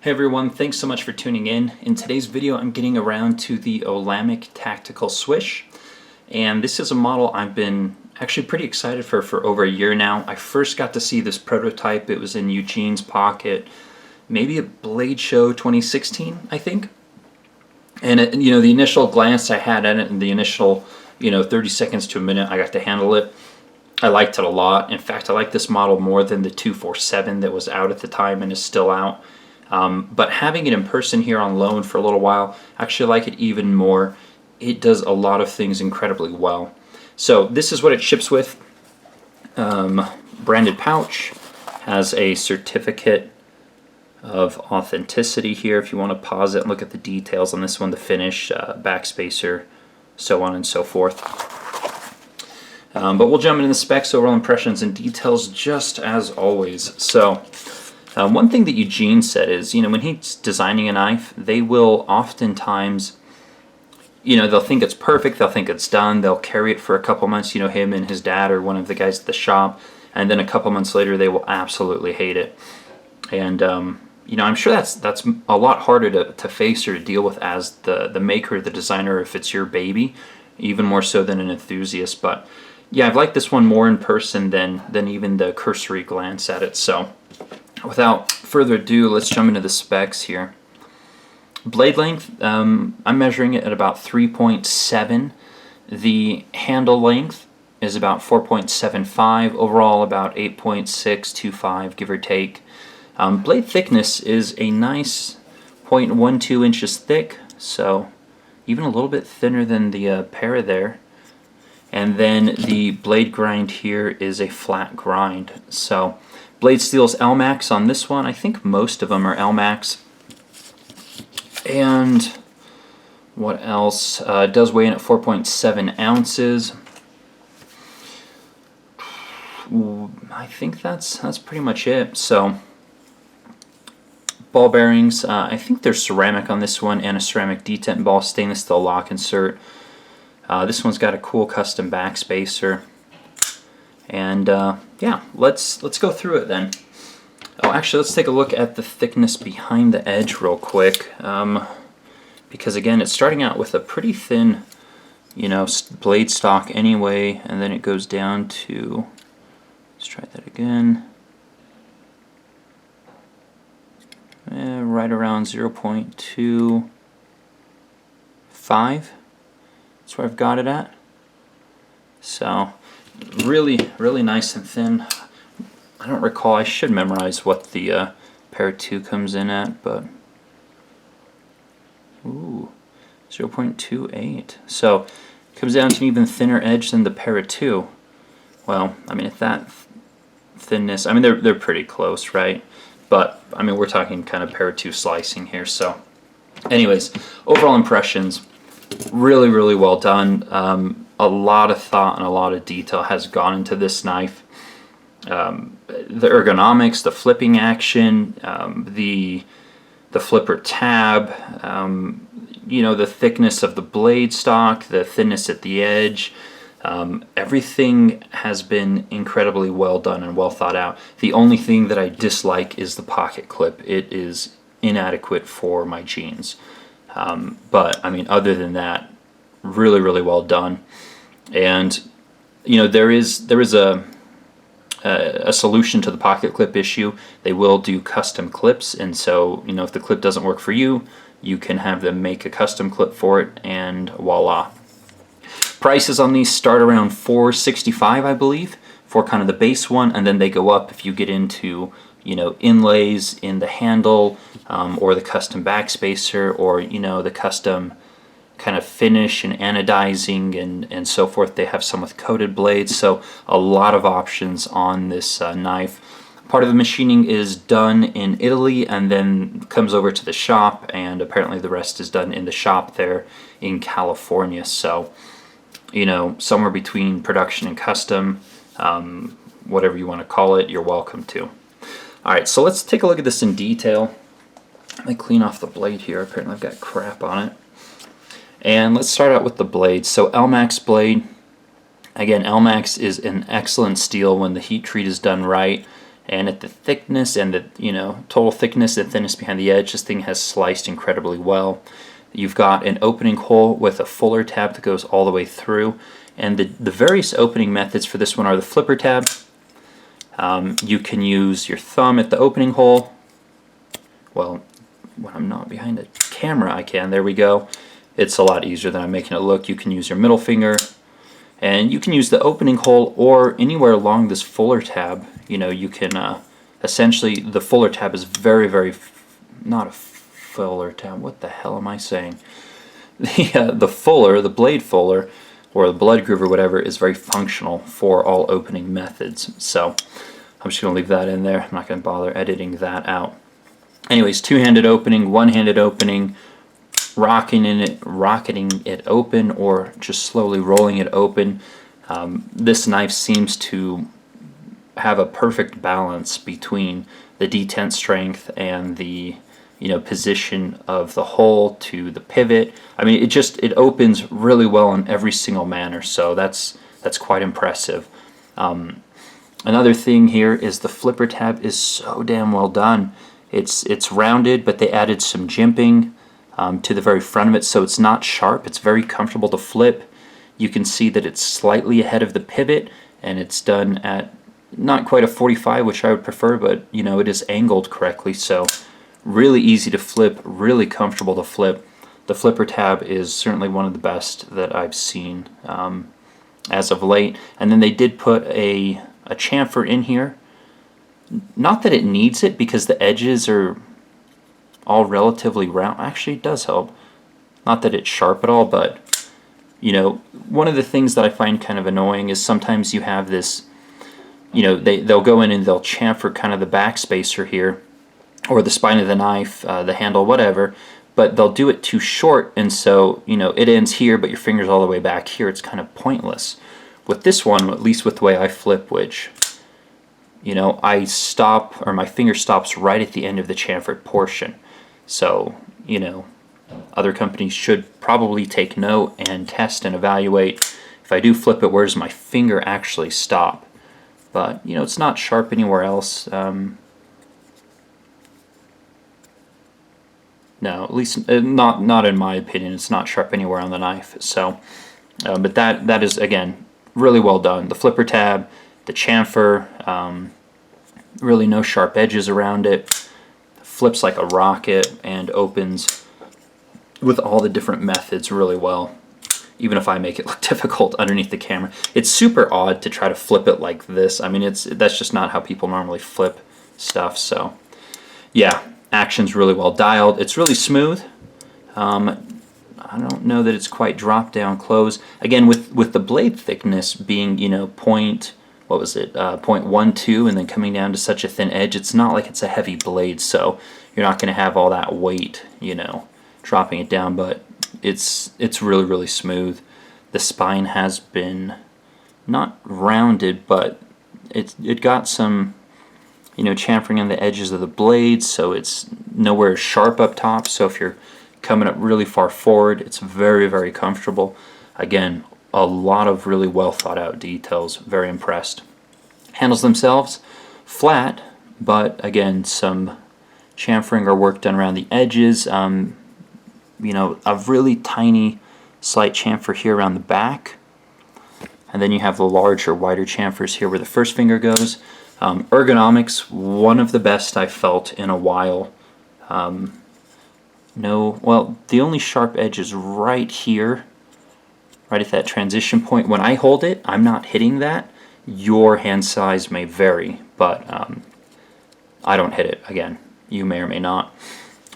Hey everyone, thanks so much for tuning in. In today's video I'm getting around to the Olamic Tactical Swish, and this is a model I've been actually pretty excited for over a year now. I first got to see this prototype. It was in Eugene's pocket, maybe at Blade Show 2016 I think, and the initial glance I had at it and the initial 30 seconds to a minute I got to handle it, I liked it a lot. In fact, I like this model more than the 247 that was out at the time and is still out. But having it in person here on loan for a little while, I actually like it even more. It does a lot of things incredibly well. So this is what it ships with. Branded pouch, has a certificate of authenticity here if you want to pause it and look at the details on this one, the finish, backspacer, so on and so forth. But we'll jump into the specs, overall impressions, and details just as always. So one thing that Eugene said is, when he's designing a knife, they will oftentimes, they'll think it's perfect, they'll think it's done, they'll carry it for a couple months, him and his dad or one of the guys at the shop, and then a couple months later they will absolutely hate it. And, I'm sure that's a lot harder to face or to deal with as the maker, the designer, if it's your baby, even more so than an enthusiast. But yeah, I've liked this one more in person than even the cursory glance at it. So without further ado, let's jump into the specs here. Blade length, I'm measuring it at about 3.7. The handle length is about 4.75. Overall, about 8.625, give or take. Blade thickness is a nice 0.12 inches thick, so even a little bit thinner than the para there. And then the blade grind here is a flat grind. So blade steel is Elmax on this one. I think most of them are Elmax. And what else? It does weigh in at 4.7 ounces. I think that's pretty much it. So ball bearings, I think there's ceramic on this one and a ceramic detent ball, stainless steel lock insert. This one's got a cool custom backspacer. And yeah, let's go through it then. Oh, actually, let's take a look at the thickness behind the edge real quick, because again, it's starting out with a pretty thin, blade stock anyway, and then it goes down to, let's try that again, right around 0.25. That's where I've got it at. So really, really nice and thin. I don't recall, I should memorize what the Para 2 comes in at, but ooh, 0.28. So it comes down to an even thinner edge than the Para 2. Well, I mean, at that thinness, I mean, they're pretty close, right? But I mean, we're talking kind of Para 2 slicing here. So anyways, overall impressions, really, really well done. A lot of thought and a lot of detail has gone into this knife. The ergonomics, the flipping action, the flipper tab, the thickness of the blade stock, the thinness at the edge, everything has been incredibly well done and well thought out. The only thing that I dislike is the pocket clip. It is inadequate for my jeans. But I mean, other than that, really, really well done. And there is a solution to the pocket clip issue. They will do custom clips, and so if the clip doesn't work for you, you can have them make a custom clip for it, and voila. Prices on these start around $465, I believe, for kind of the base one, and then they go up if you get into inlays in the handle, or the custom backspacer, or the custom kind of finish and anodizing and so forth. They have some with coated blades, so a lot of options on this knife. Part of the machining is done in Italy and then comes over to the shop, and apparently the rest is done in the shop there in California. So somewhere between production and custom, whatever you want to call it, you're welcome to. Alright, so let's take a look at this in detail. Let me clean off the blade here. Apparently I've got crap on it. And let's start out with the blade. So Elmax blade. Again, Elmax is an excellent steel when the heat treat is done right. And at the thickness and the total thickness and thinness behind the edge, this thing has sliced incredibly well. You've got an opening hole with a fuller tab that goes all the way through. And the various opening methods for this one are the flipper tab. You can use your thumb at the opening hole. Well, when I'm not behind a camera, I can. There we go. It's a lot easier than I'm making it look. You can use your middle finger. And you can use the opening hole or anywhere along this fuller tab. You can essentially, the fuller tab is very, not a fuller tab, what the hell am I saying? The blade fuller, or the blood groove or whatever, is very functional for all opening methods. So I'm just going to leave that in there. I'm not going to bother editing that out. Anyways, two-handed opening, one-handed opening, rocketing it open, or just slowly rolling it open. This knife seems to have a perfect balance between the detent strength and the position of the hole to the pivot. I mean, it opens really well in every single manner, so that's quite impressive. Another thing here is the flipper tab is so damn well done. It's rounded, but they added some jimping to the very front of it, so it's not sharp. It's very comfortable to flip. You can see that it's slightly ahead of the pivot, and it's done at not quite a 45, which I would prefer, but it is angled correctly, so really easy to flip, really comfortable to flip. The flipper tab is certainly one of the best that I've seen as of late. And then they did put a chamfer in here. Not that it needs it, because the edges are all relatively round. Actually, it does help. Not that it's sharp at all, but one of the things that I find kind of annoying is sometimes you have this, they'll go in and they'll chamfer kind of the back spacer here, or the spine of the knife, the handle, whatever, but they'll do it too short, and so it ends here, but your finger's all the way back here. It's kind of pointless. With this one, at least with the way I flip, which I stop, or my finger stops right at the end of the chamfered portion. So other companies should probably take note and test and evaluate. If I do flip it, where does my finger actually stop? But it's not sharp anywhere else. No, at least not in my opinion. It's not sharp anywhere on the knife. So, but that is, again, really well done. The flipper tab, the chamfer, really no sharp edges around it. Flips like a rocket and opens with all the different methods really well. Even if I make it look difficult underneath the camera, it's super odd to try to flip it like this. I mean, that's just not how people normally flip stuff. So, yeah. Action's really well dialed. It's really smooth. I don't know that it's quite drop down close. Again, with the blade thickness being 0.12 and then coming down to such a thin edge, it's not like it's a heavy blade, so you're not going to have all that weight dropping it down. But it's really smooth. The spine has been not rounded, but it got some chamfering on the edges of the blades, so it's nowhere sharp up top. So if you're coming up really far forward, it's very comfortable. Again, a lot of really well thought out details. Very impressed. Handles themselves, flat, but again, some chamfering or work done around the edges. A really tiny slight chamfer here around the back, and then you have the larger, wider chamfers here where the first finger goes. Ergonomics, one of the best I've felt in a while. The only sharp edge is right here, right at that transition point. When I hold it, I'm not hitting that. Your hand size may vary, but I don't hit it. Again, you may or may not.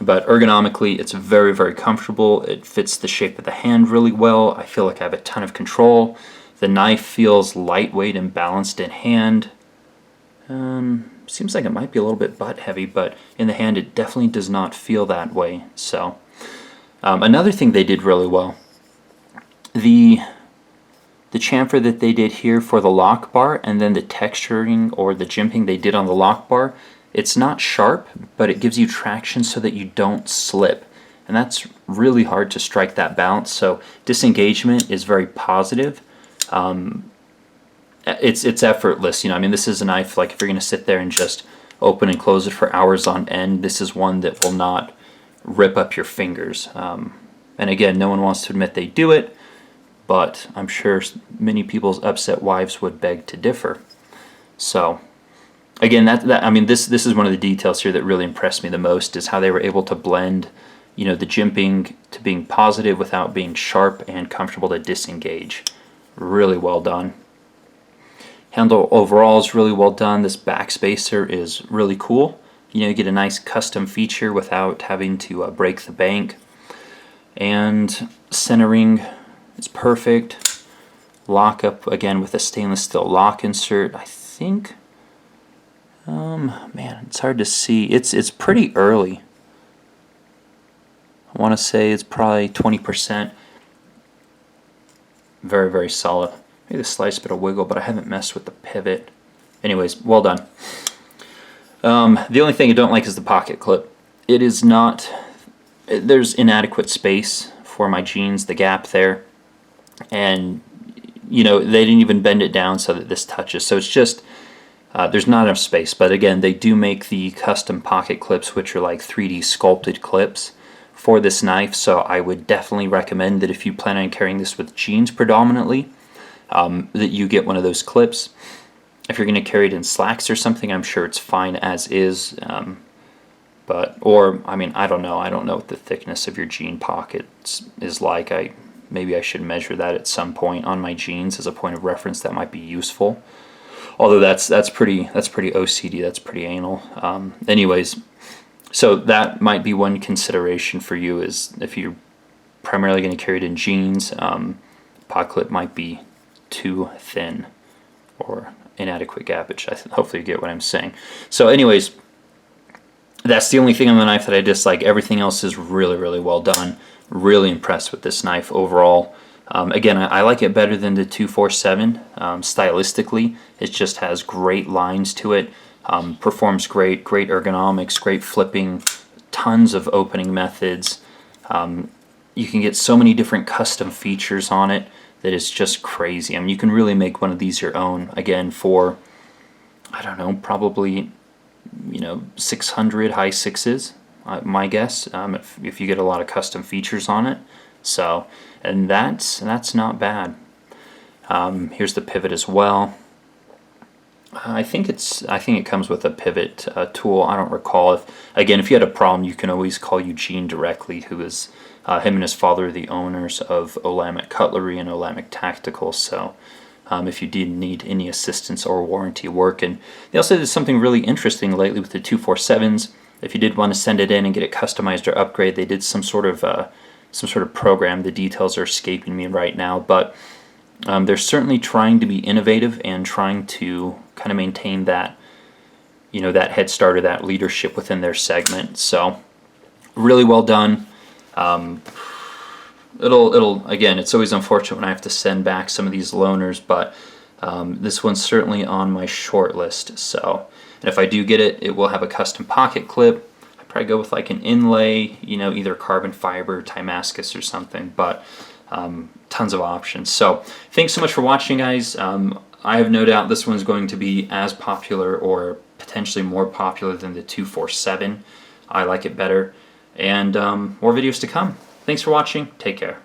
But ergonomically, it's very comfortable. It fits the shape of the hand really well. I feel like I have a ton of control. The knife feels lightweight and balanced in hand. Seems like it might be a little bit butt heavy, but in the hand it definitely does not feel that way. So another thing they did really well, the chamfer that they did here for the lock bar, and then the texturing or the jimping they did on the lock bar, it's not sharp, but it gives you traction so that you don't slip, and that's really hard to strike that balance. So disengagement is very positive. it's effortless. You know, I mean, this is a knife, like if you're going to sit there and just open and close it for hours on end, this is one that will not rip up your fingers. And again, no one wants to admit they do it, but I'm sure many people's upset wives would beg to differ. So again, I mean, this is one of the details here that really impressed me the most, is how they were able to blend, you know, the jimping to being positive without being sharp and comfortable to disengage. Really well done. Handle overall is really well done. This backspacer is really cool. You know, you get a nice custom feature without having to break the bank. And centering is perfect. Lock up again with a stainless steel lock insert. I think, man, it's hard to see. It's pretty early. I want to say it's probably 20%. Very, very solid. Maybe the slightest bit of wiggle, but I haven't messed with the pivot. Anyways, well done. The only thing I don't like is the pocket clip. It is not, there's inadequate space for my jeans, the gap there. And, you know, they didn't even bend it down so that this touches. So it's just, there's not enough space. But again, they do make the custom pocket clips, which are like 3D sculpted clips for this knife. So I would definitely recommend that if you plan on carrying this with jeans predominantly, that you get one of those clips. If you're going to carry it in slacks or something, I'm sure it's fine as is. Or I mean, I don't know. I don't know what the thickness of your jean pockets is like. Maybe I should measure that at some point on my jeans as a point of reference. That might be useful. Although that's pretty OCD. That's pretty anal. Anyways, so that might be one consideration for you, is if you're primarily going to carry it in jeans, pocket clip might be too thin or inadequate gappage. Hopefully you get what I'm saying. So anyways, that's the only thing on the knife that I dislike. Everything else is really, really well done. Really impressed with this knife overall. Again, I like it better than the 247 stylistically. It just has great lines to it. Performs great ergonomics, great flipping, tons of opening methods. You can get so many different custom features on it that is just crazy. I mean, you can really make one of these your own, again, for, I don't know, probably, you know, 600, high sixes, my guess, if you get a lot of custom features on it. So, and that's not bad. Here's the pivot as well. I think it comes with a pivot tool. I don't recall. If you had a problem, you can always call Eugene directly, who is him and his father are the owners of Olamic Cutlery and Olamic Tactical. So if you did need any assistance or warranty work. And they also did something really interesting lately with the 247s. If you did want to send it in and get it customized or upgrade, they did some sort of program. The details are escaping me right now, but they're certainly trying to be innovative and trying to kind of maintain that, you know, that head start or that leadership within their segment. So really well done. It'll again, it's always unfortunate when I have to send back some of these loaners, but this one's certainly on my short list. So, and if I do get it, it will have a custom pocket clip. I'd probably go with like an inlay, you know, either carbon fiber, Damascus or something, but tons of options. So thanks so much for watching, guys. I have no doubt this one's going to be as popular or potentially more popular than the 247. I like it better. And more videos to come. Thanks for watching. Take care.